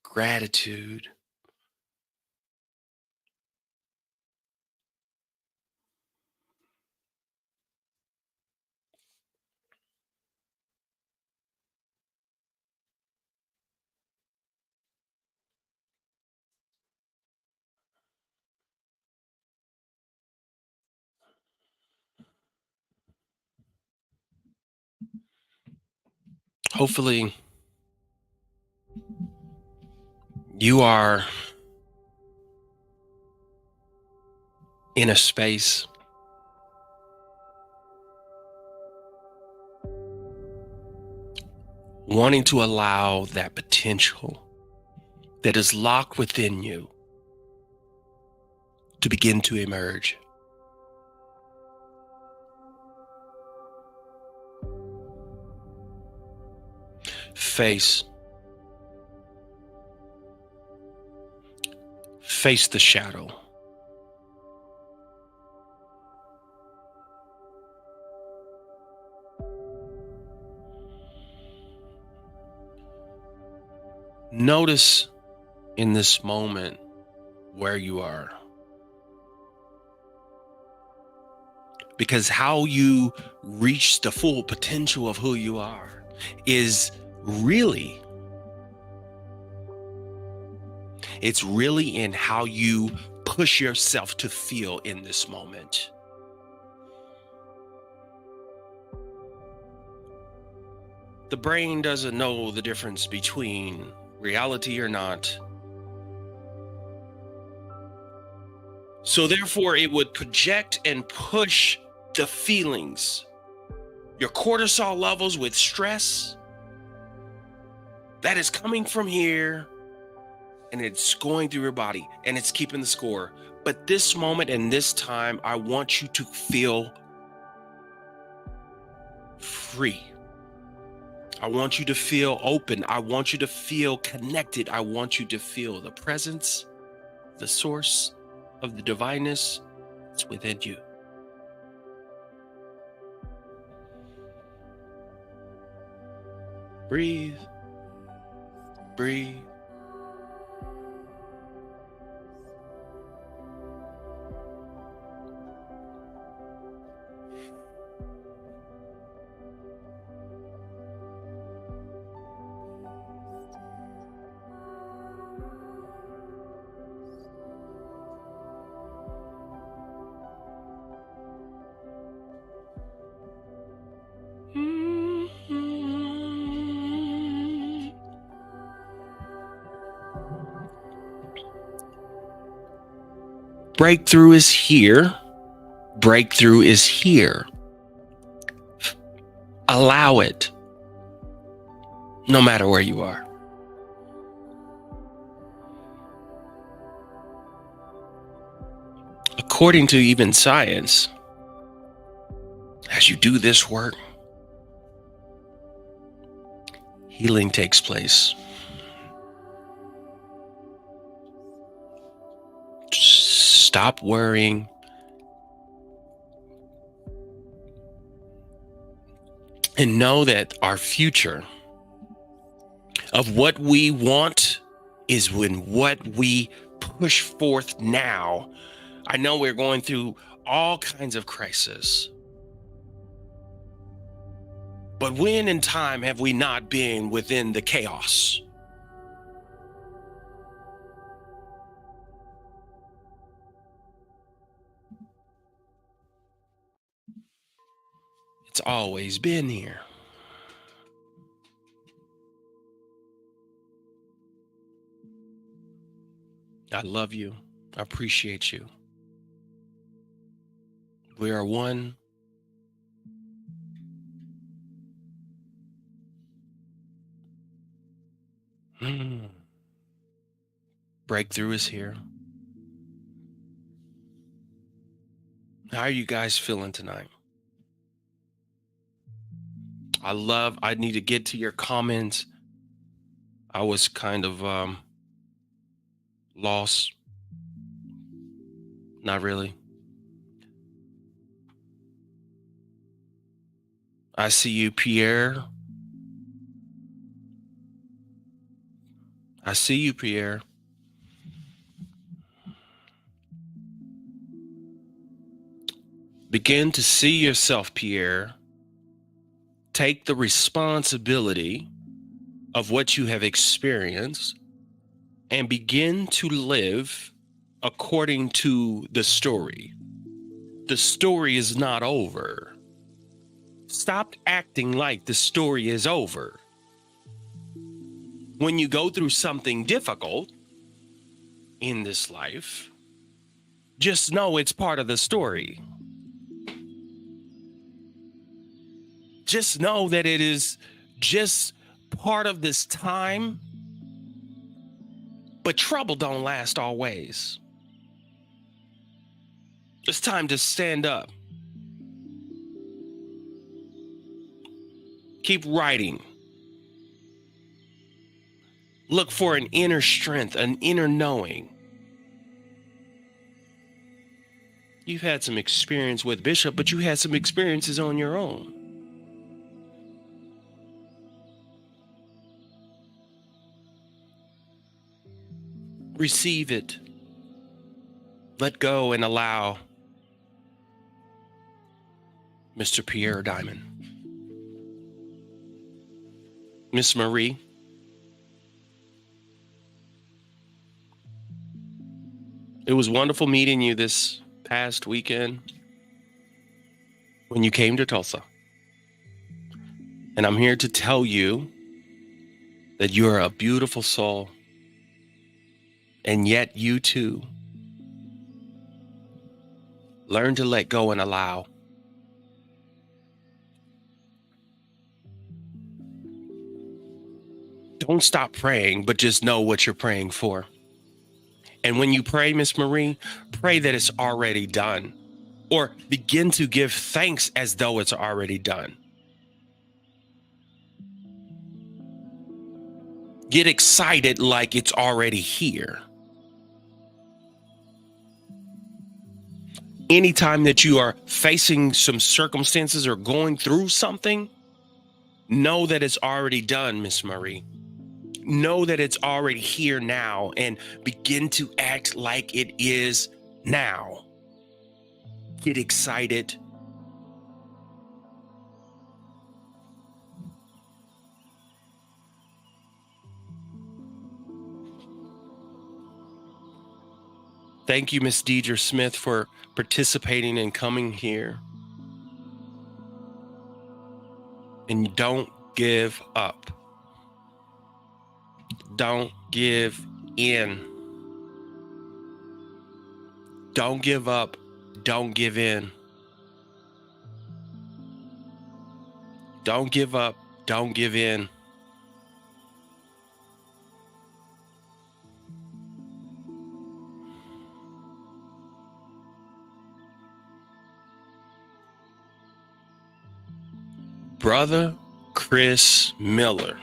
S2: Gratitude. Hopefully, you are in a space wanting to allow that potential that is locked within you to begin to emerge. Face the shadow. Notice in this moment where you are. Because how you reach the full potential of who you are is really, it's really in how you push yourself to feel in this moment. The brain doesn't know the difference between reality or not. So therefore, it would project and push the feelings, your cortisol levels with stress that is coming from here, and it's going through your body, and it's keeping the score. But this moment and this time, I want you to feel free. I want you to feel open. I want you to feel connected. I want you to feel the presence, the source of the divineness that's within you. Breathe. Breathe. Breakthrough is here. Breakthrough is here. Allow it, no matter where you are. According to even science, as you do this work, healing takes place. Stop worrying. And know that our future of what we want is when what we push forth now. I know we're going through all kinds of crises, but when in time have we not been within the chaos? It's always been here. I love you. I appreciate you. We are one. Breakthrough is here. How are you guys feeling tonight? I need to get to your comments. I was kind of lost. Not really. I see you, Pierre. I see you, Pierre. Begin to see yourself, Pierre. Take the responsibility of what you have experienced and begin to live according to the story. The story is not over. Stop acting like the story is over. When you go through something difficult in this life, just know it's part of the story. Just know that it is just part of this time, but trouble don't last always. It's time to stand up. Keep writing. Look for an inner strength, an inner knowing. You've had some experience with Bishop, but you had some experiences on your own. Receive it. Let go and allow Mr. Pierre Diamond. Miss Marie. It was wonderful meeting you this past weekend when you came to Tulsa. And I'm here to tell you that you are a beautiful soul. And yet you too learn to let go and allow. Don't stop praying, but just know what you're praying for. And when you pray, Miss Marie, pray that it's already done, or begin to give thanks as though it's already done. Get excited like it's already here. Anytime that you are facing some circumstances or going through something, know that it's already done, Miss Marie. Know that it's already here now and begin to act like it is now. Get excited. Thank you, Miss Deidre Smith, for participating and coming here. And don't give up. Don't give in. Don't give up. Don't give in. Don't give up. Don't give in. Brother Chris Miller.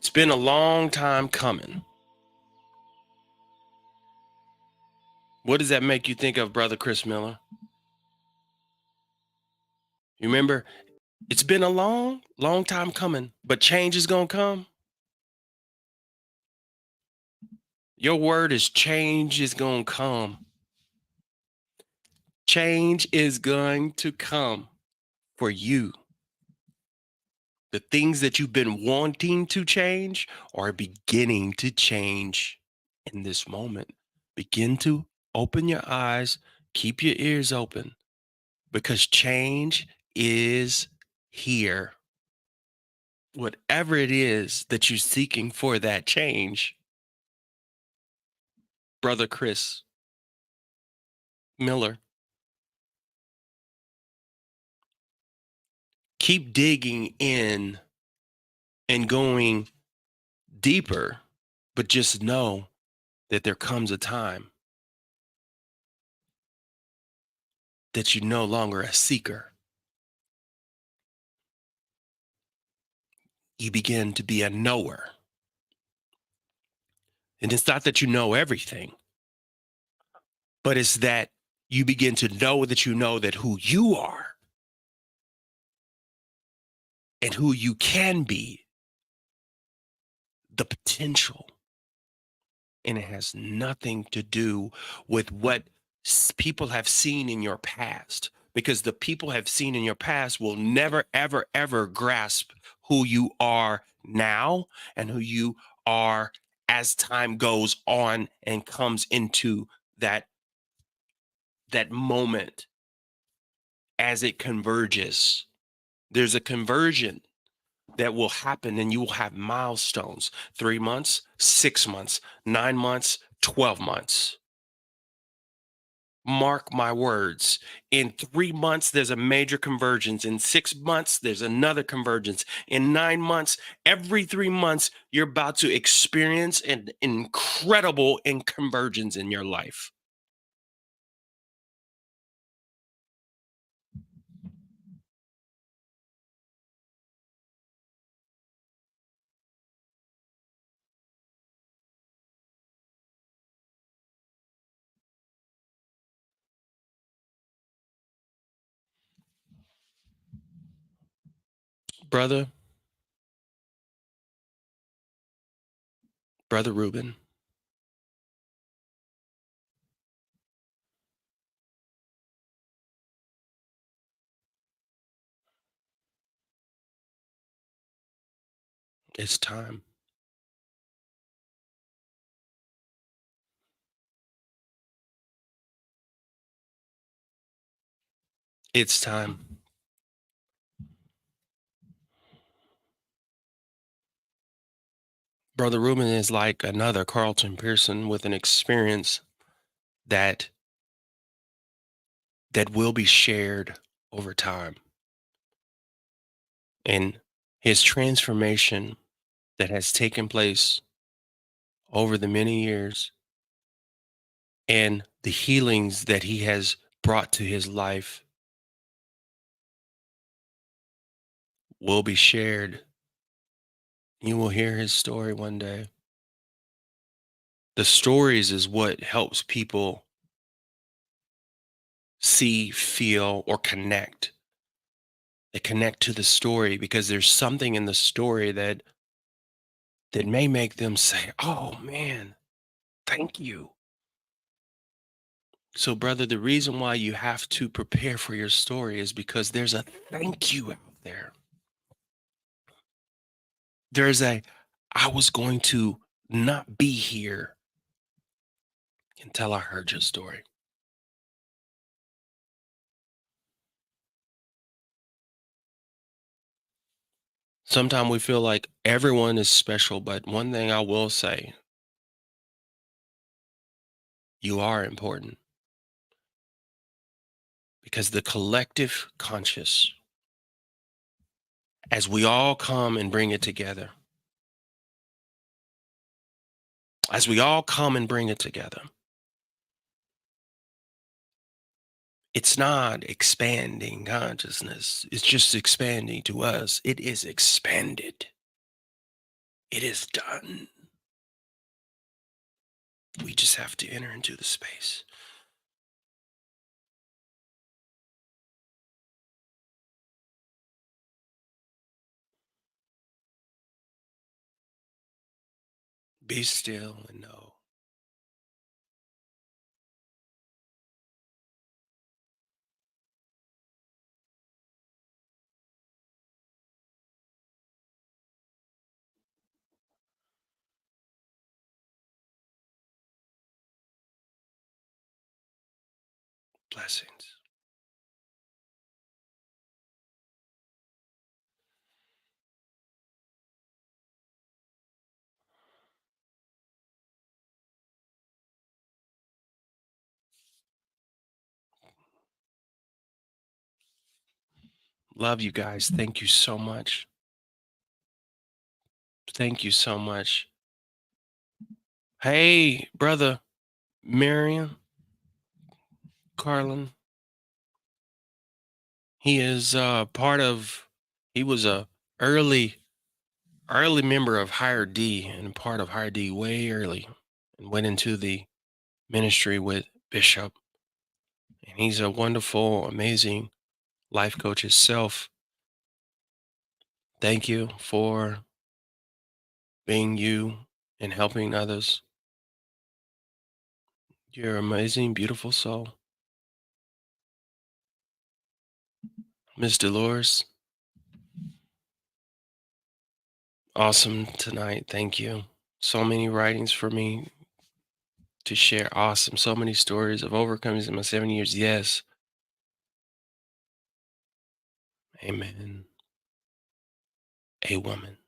S2: It's been a long time coming. What does that make you think of, Brother Chris Miller? You remember, it's been a long, long time coming, but change is going to come. Your word is change is going to come. Change is going to come for you. The things that you've been wanting to change are beginning to change in this moment. Begin to open your eyes, keep your ears open, because change is here. Whatever it is that you're seeking for that change, Brother Chris Miller, keep digging in and going deeper, but just know that there comes a time that you're no longer a seeker. You begin to be a knower. And it's not that you know everything, but it's that you begin to know that who you are and who you can be, the potential. And it has nothing to do with what people have seen in your past, because the people have seen in your past will never, ever, ever grasp who you are now and who you are as time goes on and comes into that moment as it converges. There's a conversion that will happen, and you will have milestones: 3 months, 6 months, 9 months, 12 months. Mark my words. In 3 months, there's a major convergence. In 6 months, there's another convergence. In 9 months, every 3 months, you're about to experience an incredible convergence in your life. Brother Reuben, it's time. It's time. Brother Reuben is like another Carlton Pearson with an experience that will be shared over time. And his transformation that has taken place over the many years and the healings that he has brought to his life will be shared. You will hear his story one day. The stories is what helps people see, feel, or connect. They connect to the story because there's something in the story that may make them say, "Oh man, thank you." So, brother, the reason why you have to prepare for your story is because there's a thank you out there. There's a, I was going to not be here until I heard your story. Sometimes we feel like everyone is special, but one thing I will say, you are important, because the collective conscious, as we all come and bring it together, it's not expanding consciousness. It's just expanding to us. It is expanded. It is done. We just have to enter into the space. Be still and know. Blessings. Love you guys. Thank you so much. Thank you so much. Hey, brother Marion Carlin. He is he was a early member of Higher D and part of Higher D way early and went into the ministry with Bishop. And he's a wonderful, amazing life coach himself. Thank you for being you and helping others. You're an amazing, beautiful soul. Miss Dolores, awesome tonight. Thank you. So many writings for me to share. Awesome. So many stories of overcomings in my 7 years. Yes. Amen. A woman.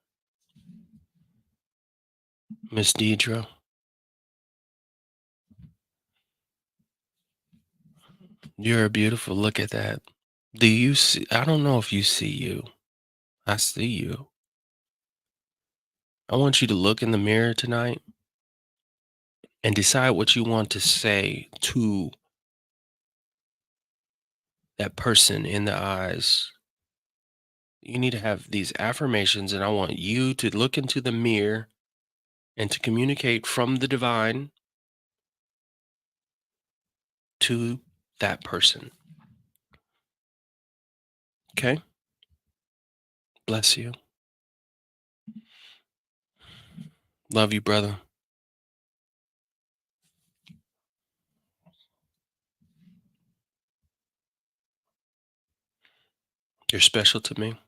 S2: Miss Deidre. You're beautiful. Look at that. Do you see? I don't know if you see you. I see you. I want you to look in the mirror tonight and decide what you want to say to that person in the eyes. You need to have these affirmations, and I want you to look into the mirror and to communicate from the divine to that person. Okay? Bless you. Love you, brother. You're special to me.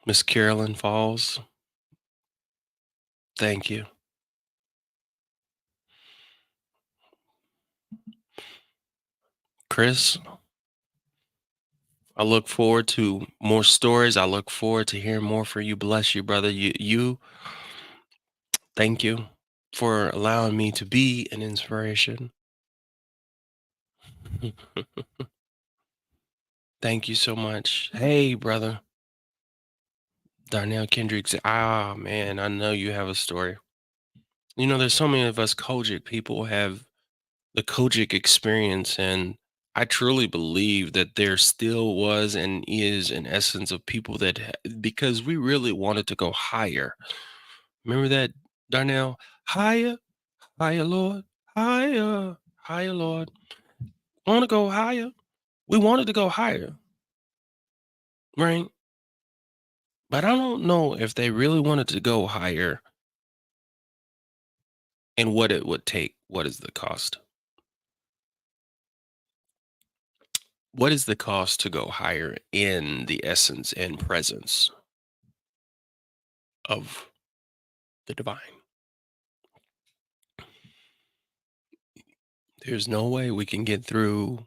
S2: Miss Carolyn Falls, thank you. Chris, I look forward to more stories. I look forward to hearing more for you. Bless you, brother. Thank you for allowing me to be an inspiration. Thank you so much. Hey, brother. Darnell Kendricks. Ah, man, I know you have a story. You know, there's so many of us Kojic people have the Kojic experience, and I truly believe that there still was and is an essence of people that, because we really wanted to go higher. Remember that, Darnell? Higher, higher, Lord, higher, higher, Lord. Want to go higher? We wanted to go higher, right? But I don't know if they really wanted to go higher and what it would take. What is the cost? What is the cost to go higher in the essence and presence of the divine? There's no way we can get through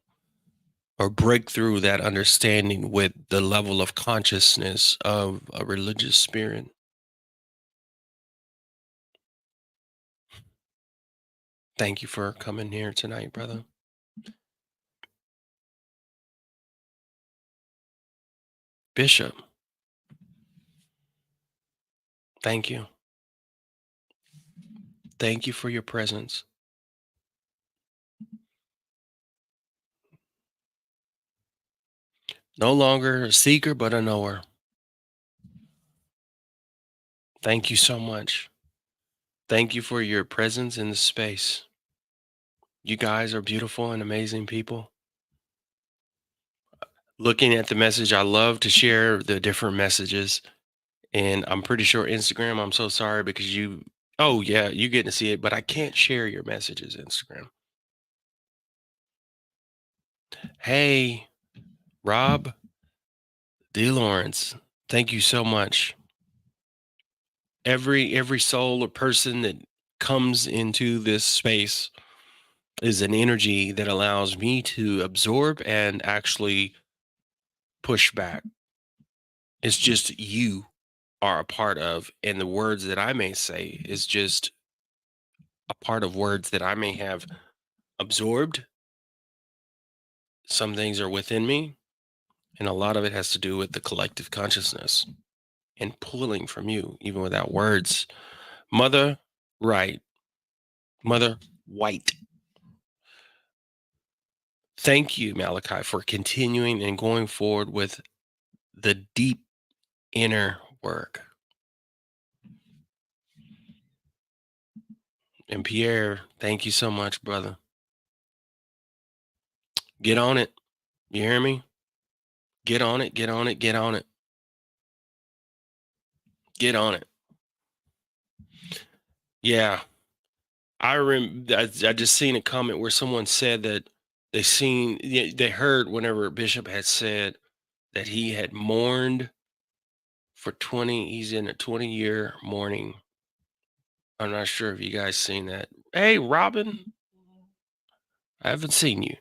S2: or break through that understanding with the level of consciousness of a religious spirit. Thank you for coming here tonight, brother. Bishop, thank you. Thank you for your presence. No longer a seeker, but a knower. Thank you so much. Thank you for your presence in the space. You guys are beautiful and amazing people. Looking at the message, I love to share the different messages. And I'm pretty sure Instagram, I'm so sorry because oh yeah, you get to see it, but I can't share your messages, Instagram. Hey, Rob D. Lawrence, thank you so much. Every soul or person that comes into this space is an energy that allows me to absorb and actually push back. It's just you are a part of, and the words that I may say is just a part of words that I may have absorbed. Some things are within me, and a lot of it has to do with the collective consciousness and pulling from you, even without words. Mother, right. Mother, white. Thank you, Malachi, for continuing and going forward with the deep inner work. And Pierre, thank you so much, brother. Get on it. You hear me? Get on it, get on it, get on it. Get on it. Yeah. I just seen a comment where someone said that they heard whenever Bishop had said that he had mourned for 20, he's in a 20-year mourning. I'm not sure if you guys seen that. Hey, Robin, I haven't seen you.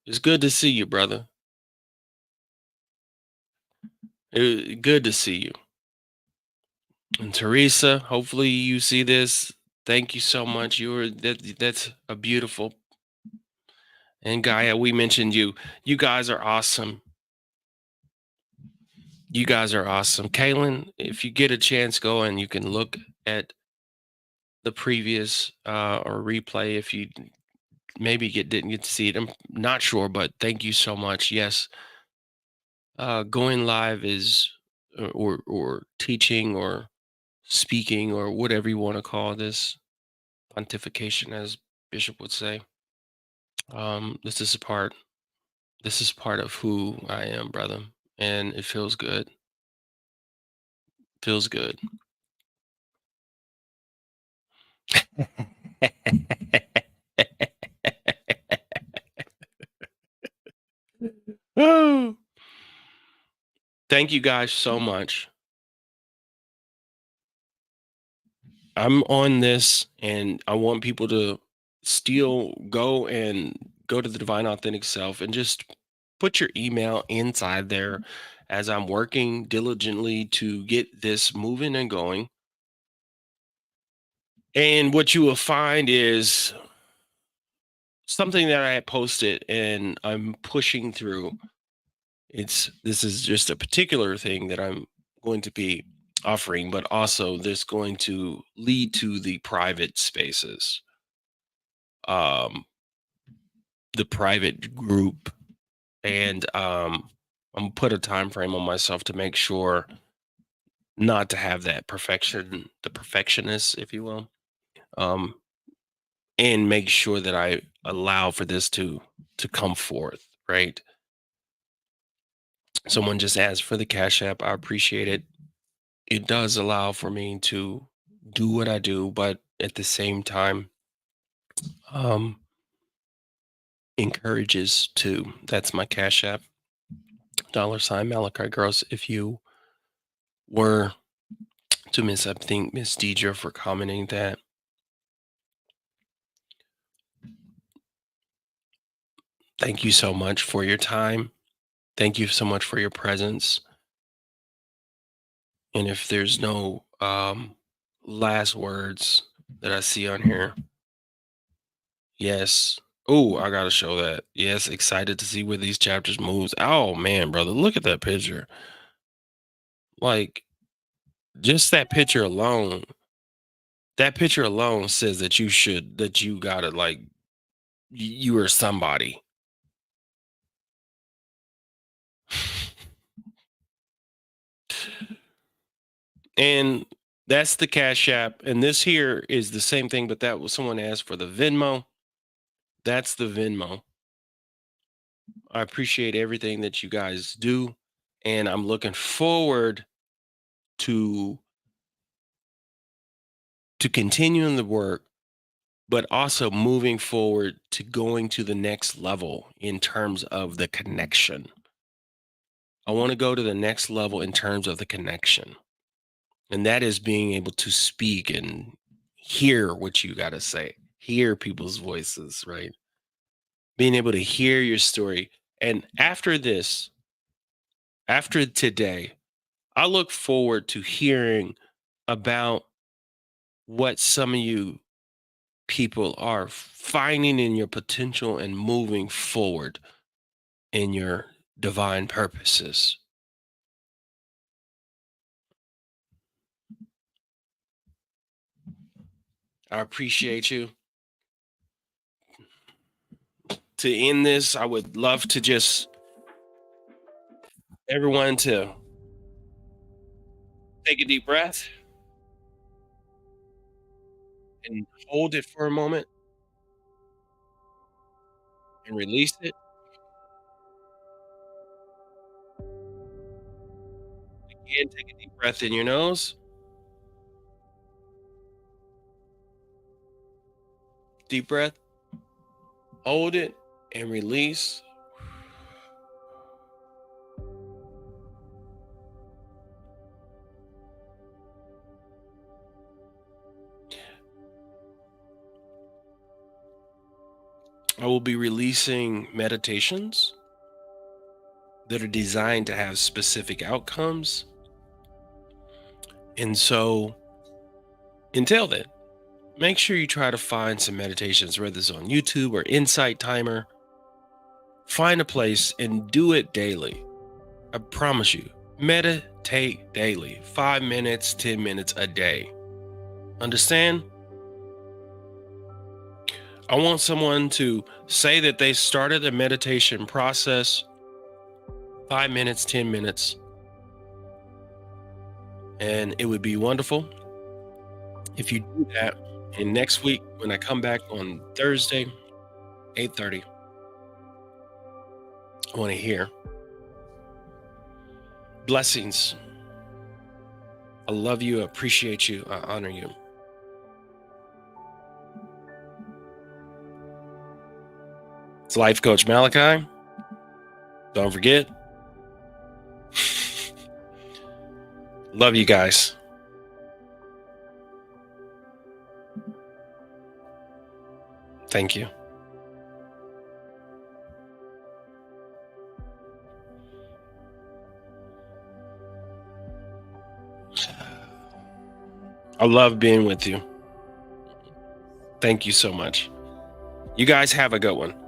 S2: It's good to see you, brother. Good to see you. And Teresa, hopefully you see this. Thank you so much. That's a beautiful. And Gaia, we mentioned you. You guys are awesome. You guys are awesome. Kaylin, if you get a chance, go and you can look at the previous or replay if you maybe didn't get to see it. I'm not sure, but thank you so much. Yes, going live is or teaching or speaking or whatever you want to call this pontification, as Bishop would say. This is a part. This is part of who I am, brother, and it feels good. Feels good. Oh, thank you guys so much. I'm on this, and I want people to still go to the Divine Authentic Self and just put your email inside there as I'm working diligently to get this moving and going. And what you will find is something that I posted and I'm pushing through. This is just a particular thing that I'm going to be offering, but also this going to lead to the private spaces, um, the private group, and I'm gonna put a time frame on myself to make sure not to have that the perfectionist, if you will, um, and make sure that I allow for this to come forth, right? Someone just asked for the Cash App. I appreciate it. It does allow for me to do what I do, but at the same time, um, encourages to. That's my Cash App, $ Malachi Gross. If you were to miss, I think Miss Deidre for commenting that. Thank you so much for your time. Thank you so much for your presence. And if there's no last words that I see on here, yes. Oh, I gotta show that. Yes, excited to see where these chapters moves. Oh man, brother, look at that picture. Like, just that picture alone. That picture alone says that you gotta like you are somebody. And That's the Cash App. And this here is the same thing, but that was someone asked for the Venmo. That's the Venmo. I appreciate everything that you guys do. And I'm looking forward to continuing the work, but also moving forward to going to the next level in terms of the connection. I want to go to the next level in terms of the connection. And that is being able to speak and hear what you got to say, hear people's voices, right? Being able to hear your story. And after this, after today, I look forward to hearing about what some of you people are finding in your potential and moving forward in your divine purposes. I appreciate you. To end this, I would love to just everyone to take a deep breath and hold it for a moment and release it. Again, take a deep breath in your nose. Deep breath. Hold it and release. I will be releasing meditations that are designed to have specific outcomes. And so, until then, make sure you try to find some meditations, whether it's on YouTube or Insight Timer. Find a place and do it daily. I promise you, meditate daily, 5 minutes, 10 minutes a day. Understand? I want someone to say that they started a meditation process, 5 minutes, 10 minutes, and it would be wonderful if you do that. And next week, when I come back on Thursday, 8:30, I want to hear blessings. I love you. I appreciate you. I honor you. It's Life Coach Malachi. Don't forget. Love you guys. Thank you. I love being with you. Thank you so much. You guys have a good one.